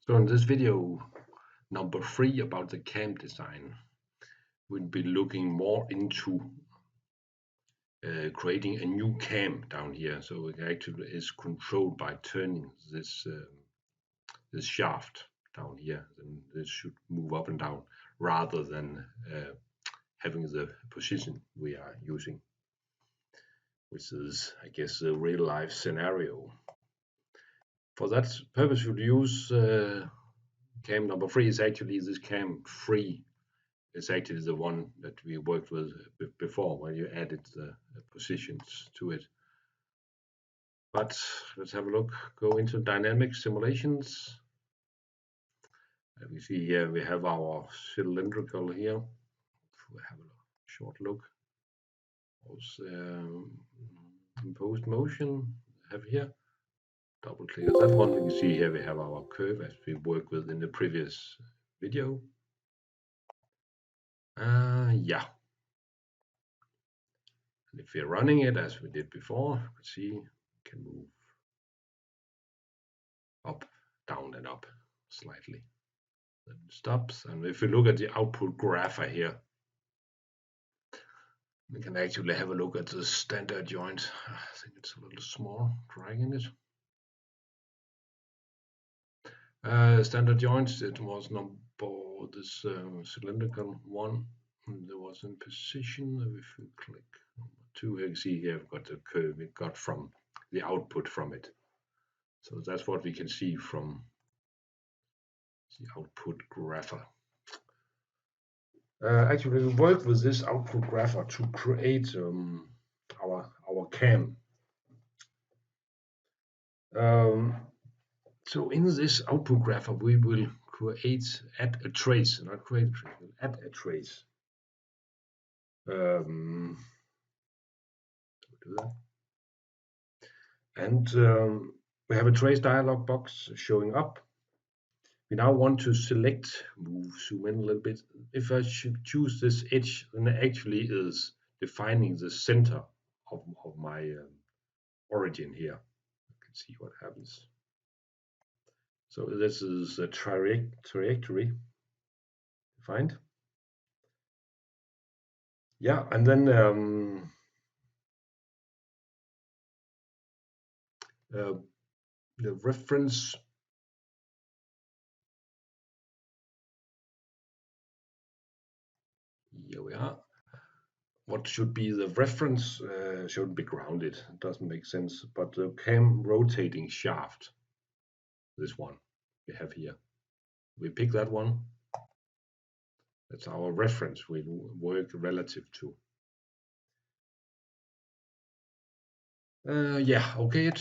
So in this video number 3 about the cam design, we'll be looking more into creating a new cam down here. So it actually is controlled by turning this shaft down here, and this should move up and down rather than having the position we are using, which is, I guess, a real life scenario. For that purpose, we'll use cam number 3 is actually this cam 3. It's actually the one that we worked with before when you added the positions to it. But let's have a look. Go into dynamic simulations. We see here we have our cylindrical here. We have a short look. Also, imposed motion. Have here. Double click on that one. You can see here we have our curve as we worked with in the previous video. Yeah. And if we're running it as we did before, you can see we can move up, down, and up slightly. Then it stops. And if we look at the output graph here, we can actually have a look at the standard joint. I think it's a little small, dragging it. Standard joints, it was number this cylindrical one. There was in position. If we click number 2, you can see here we've got the curve we got from the output from it. So that's what we can see from the output grapher. Actually, we worked with this output grapher to create our cam. So in this output grapher, we will add a trace, not create a trace, we'll add a trace. Do that. And we have a trace dialog box showing up. We now want to select, zoom in a little bit. If I should choose this edge, then it actually is defining the center of my origin here. You can see what happens. So this is a trajectory defined. Yeah, and then the reference here we are. What should be the reference shouldn't be grounded. It doesn't make sense. But the cam rotating shaft, this one we have here, we pick that one. That's our reference we work relative to. Yeah, okay, I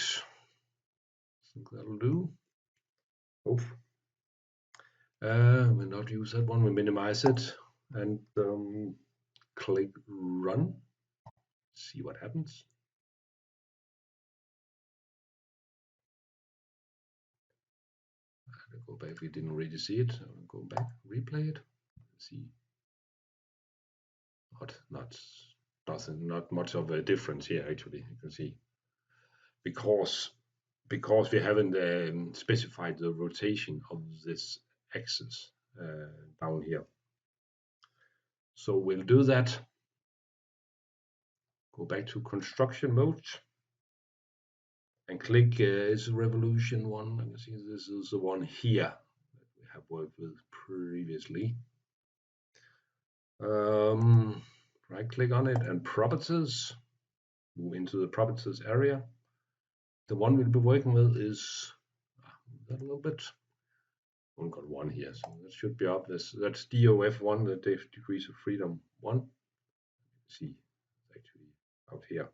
think that'll do. Oof. We'll not use that one. We minimize it and click run. See what happens. I'll go back. We didn't really see it. I'll go back, replay it. See. Not much of a difference here actually. You can see because we haven't specified the rotation of this axis down here. So we'll do that. Go back to construction mode and click is revolution one. You can see this is the one here that we have worked with previously. Right click on it and properties. Move into the properties area. The one we'll be working with is that a little bit. Only got one here, so that should be obvious. That's DOF1, the degrees of freedom 1. See, it's actually out here.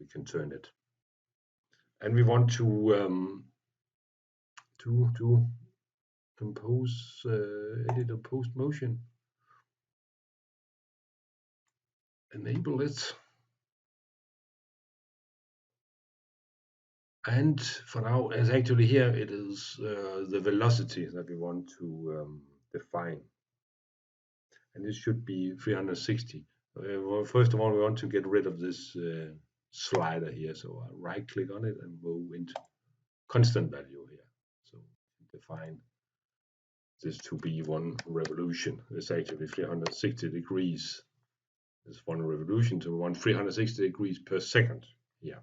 We can turn it, and we want to compose, edit a post motion. Enable it. And for now, as actually here, it is the velocity that we want to define. And this should be 360. Well, first of all, we want to get rid of this slider here. So I right click on it and move into constant value here. So define this to be one revolution. It's actually 360 degrees. It's one revolution to 360 degrees per second. Yeah.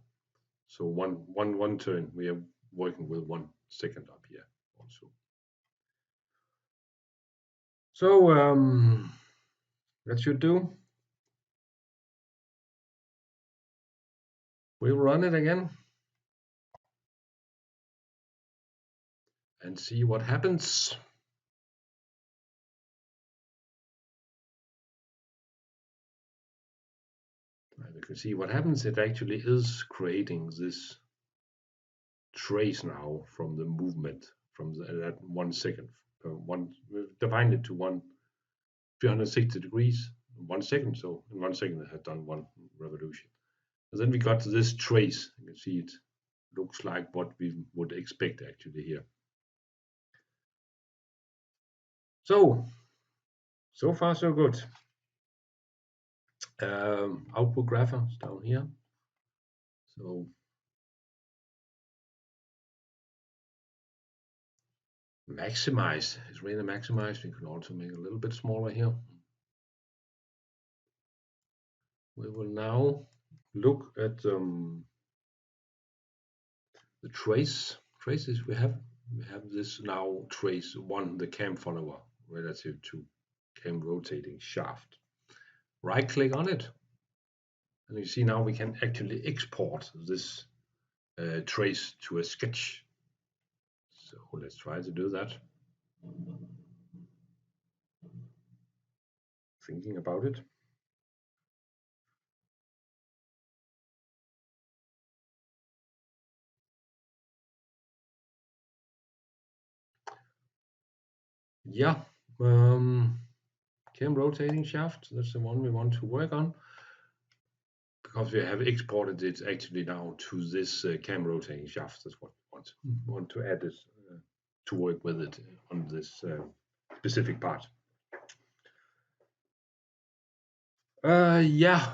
So one turn, we are working with 1 second up here also. So that should do. We'll run it again and see what happens. And you can see what happens. It actually is creating this trace now from the movement from that 1 second. We've defined it to 360 degrees in 1 second. So in 1 second, it had done one revolution. And then we got to this trace. You can see it looks like what we would expect actually here. So far so good. Output grapher is down here. So maximize is really maximized. We can also make it a little bit smaller here. We will now look at the traces we have. We have this now trace 1, the cam follower relative to cam rotating shaft. Right click on it, and you see now we can actually export this trace to a sketch. So let's try to do that. Thinking about it. Yeah, cam rotating shaft, that's the one we want to work on, because we have exported it actually now to this cam rotating shaft. That's what we want to add it to work with it on this specific part. Yeah,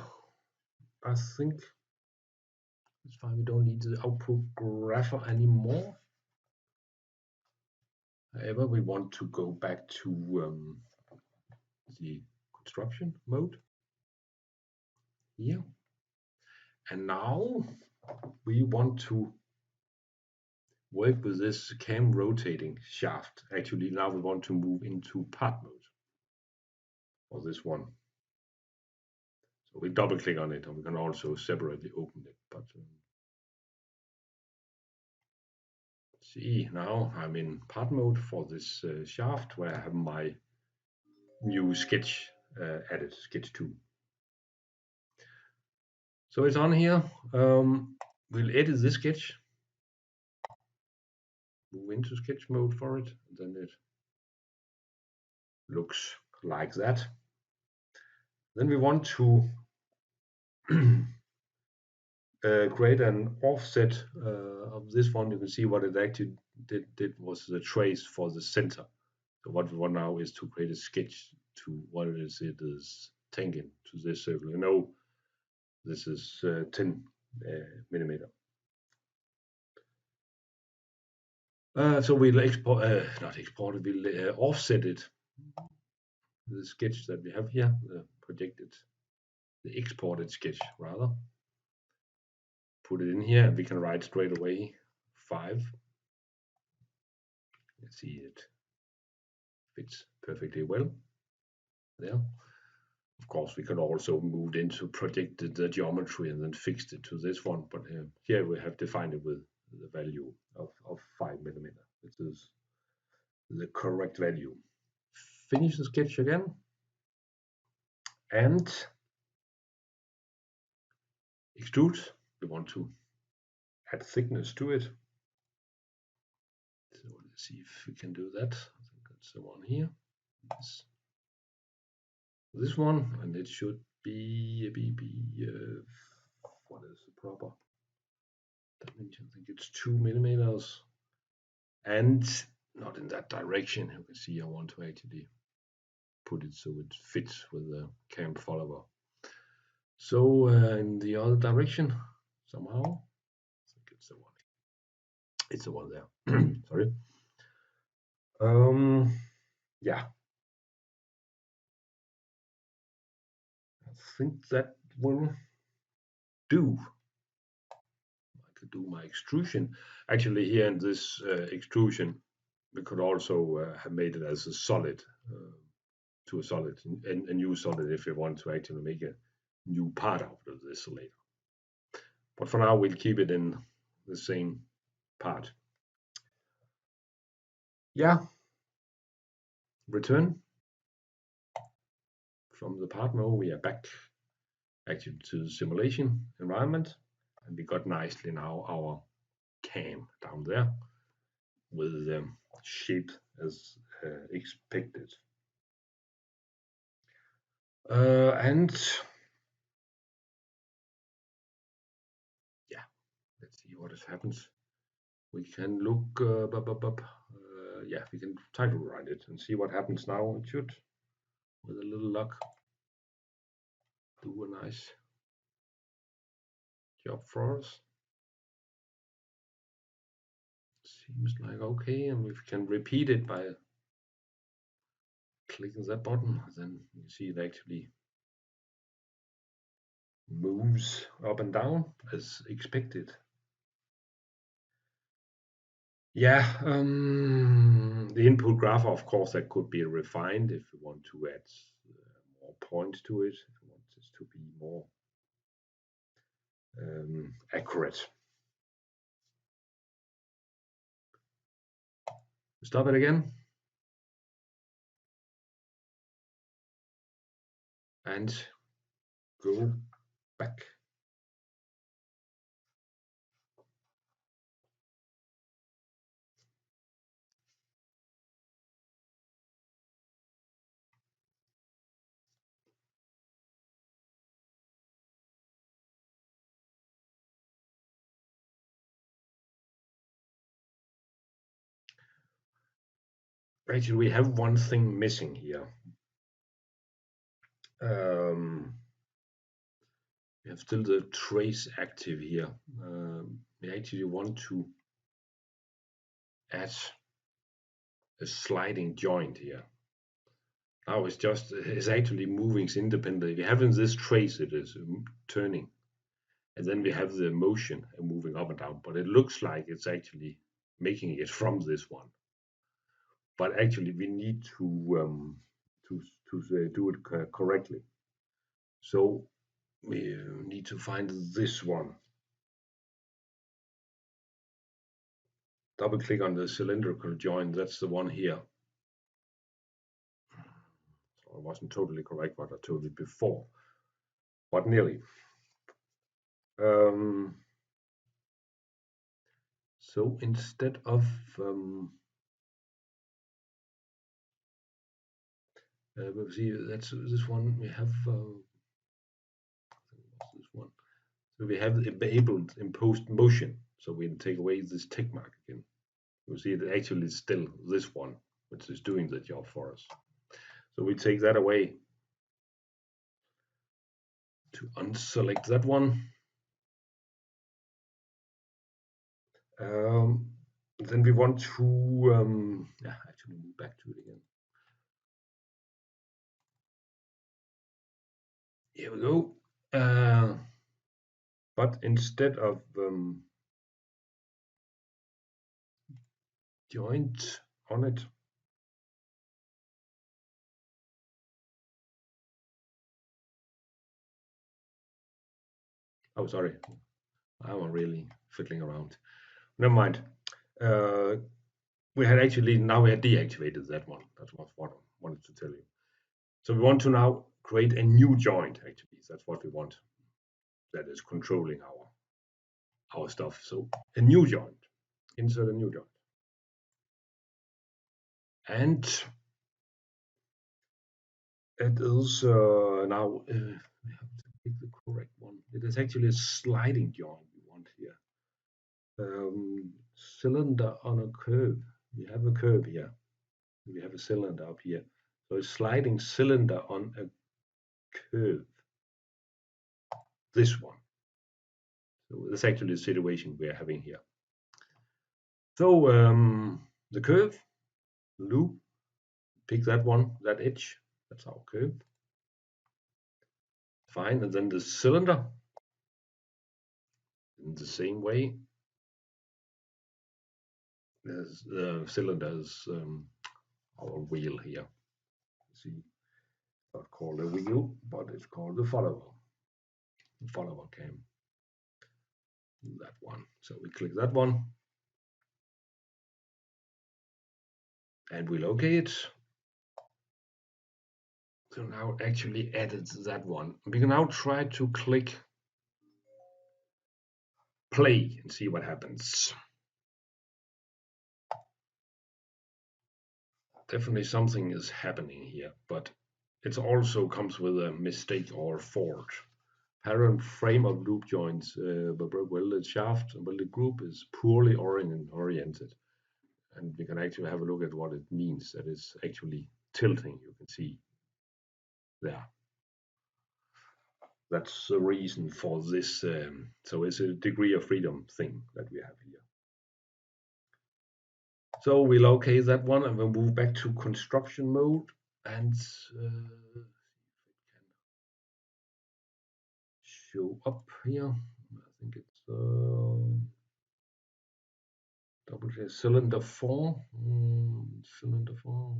I think it's fine. We don't need the output grapher anymore. However, we want to go back to the construction mode here. And now we want to work with this cam rotating shaft. Actually, now we want to move into part mode for this one. So we double click on it, and we can also separately open it. But see, now I'm in part mode for this shaft, where I have my new sketch added, sketch 2. So it's on here. We'll edit this sketch, move into sketch mode for it, and then it looks like that. Then we want to create an offset of this one. You can see what it actually did was the trace for the center. So what we want now is to create a sketch to what it is tangent to this circle. You know, this is 10 millimeter. So we'll not export it, we'll offset it. The sketch that we have here, the projected, the exported sketch rather. Put it in here, and we can write straight away 5. You see it fits perfectly well there. Of course, we can also move into projected the geometry and then fixed it to this one, but here we have defined it with the value of 5 millimeter. This is the correct value. Finish the sketch again, and extrude. We want to add thickness to it. So let's see if we can do that. I think that's the one here. This one, and it should be what is the proper dimension? I think it's 2 millimeters, and not in that direction. You can see I want to actually put it so it fits with the cam follower. So in the other direction somehow. I think it's the one. It's the one there. Sorry. yeah, I think that will do. I could do my extrusion. Actually, here in this extrusion, we could also have made it as a solid, to a solid, a new solid if we want to actually make a new part out of this later. But for now, we'll keep it in the same part. Yeah, return from the part mode. We are back actually to the simulation environment, and we got nicely now our cam down there with the shape as expected. And yeah, let's see what happens. We can look yeah, we can try to run it and see what happens now. It should, with a little luck, do a nice job for us. Seems like okay, and if we can repeat it by clicking that button, then you see it actually moves up and down as expected. Yeah, the input graph, of course, that could be refined if we want to add more points to it, if we want this to be more accurate. Stop it again. And go back. Actually, we have one thing missing here. We have still the trace active here. We actually want to add a sliding joint here. Now it's actually moving independently. We have in this trace, it is turning, and then we have the motion moving up and down, but it looks like it's actually making it from this one. But actually we need to do it correctly. So we need to find this one. Double click on the cylindrical joint. That's the one here. So it wasn't totally correct what I told you before, but nearly. So instead of we'll see, that's this one we have. This one. So we have enabled imposed motion. So we take away this tick mark again. You see, it actually is still this one, which is doing the job for us. So we take that away to unselect that one. Then we want to actually move back to it again. Here we go. But instead of joint on it, oh sorry, I'm really fiddling around. Never mind. We had actually now we had deactivated that one. That's what I wanted to tell you. So we want to now create a new joint. Actually, that's what we want. That is controlling our stuff. So a new joint. Insert a new joint. And it is now we have to pick the correct one. It is actually a sliding joint we want here. Cylinder on a curve. We have a curve here. We have a cylinder up here. So a sliding cylinder on a curve. This one. So that's actually the situation we're having here. So the curve, loop, pick that one, that edge. That's our curve. Fine, and then the cylinder in the same way. The cylinder is our wheel here. See, not called a wheel, but it's called the follower. The follower cam. That one. So we click that one. And we locate. So now actually added that one. We can now try to click play and see what happens. Definitely something is happening here, but it also comes with a mistake or fault. Parent frame of loop joints, welded shaft and welded group is poorly oriented. And we can actually have a look at what it means. That is actually tilting, you can see there. That's the reason for this. So it's a degree of freedom thing that we have here. So we locate that one and we'll move back to construction mode and show up here. I think it's double J cylinder 4. Cylinder 4.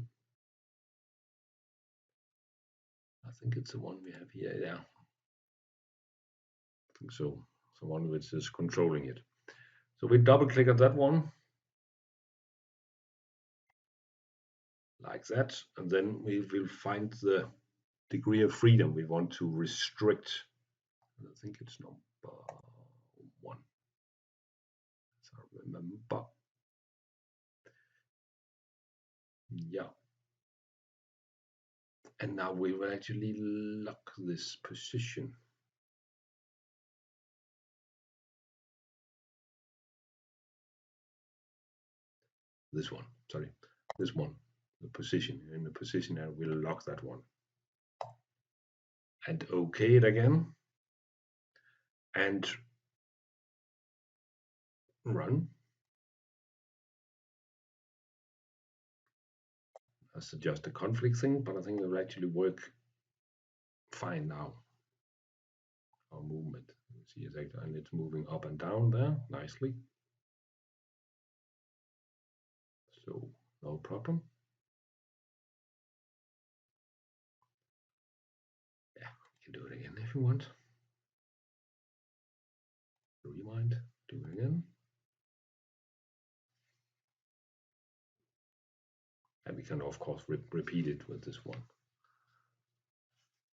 I think it's the one we have here. Yeah, I think so. The one which is controlling it. So we double click on that one. Like that, and then we will find the degree of freedom we want to restrict. I think it's number 1, as I remember. Yeah. And now we will actually lock this position. This one, sorry, this one, the position, in the position, and we'll lock that one. And OK it again. And run. That's just a conflict thing, but I think it will actually work fine now. Our movement, you see exactly, and it's moving up and down there nicely. So no problem. Yeah, you can do it again if you want. Rewind, do it again. And we can of course repeat it with this one.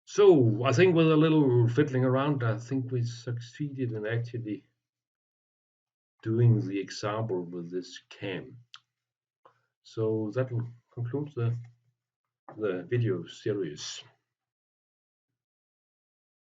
So I think with a little fiddling around, I think we succeeded in actually doing the example with this cam. So that will conclude the video series.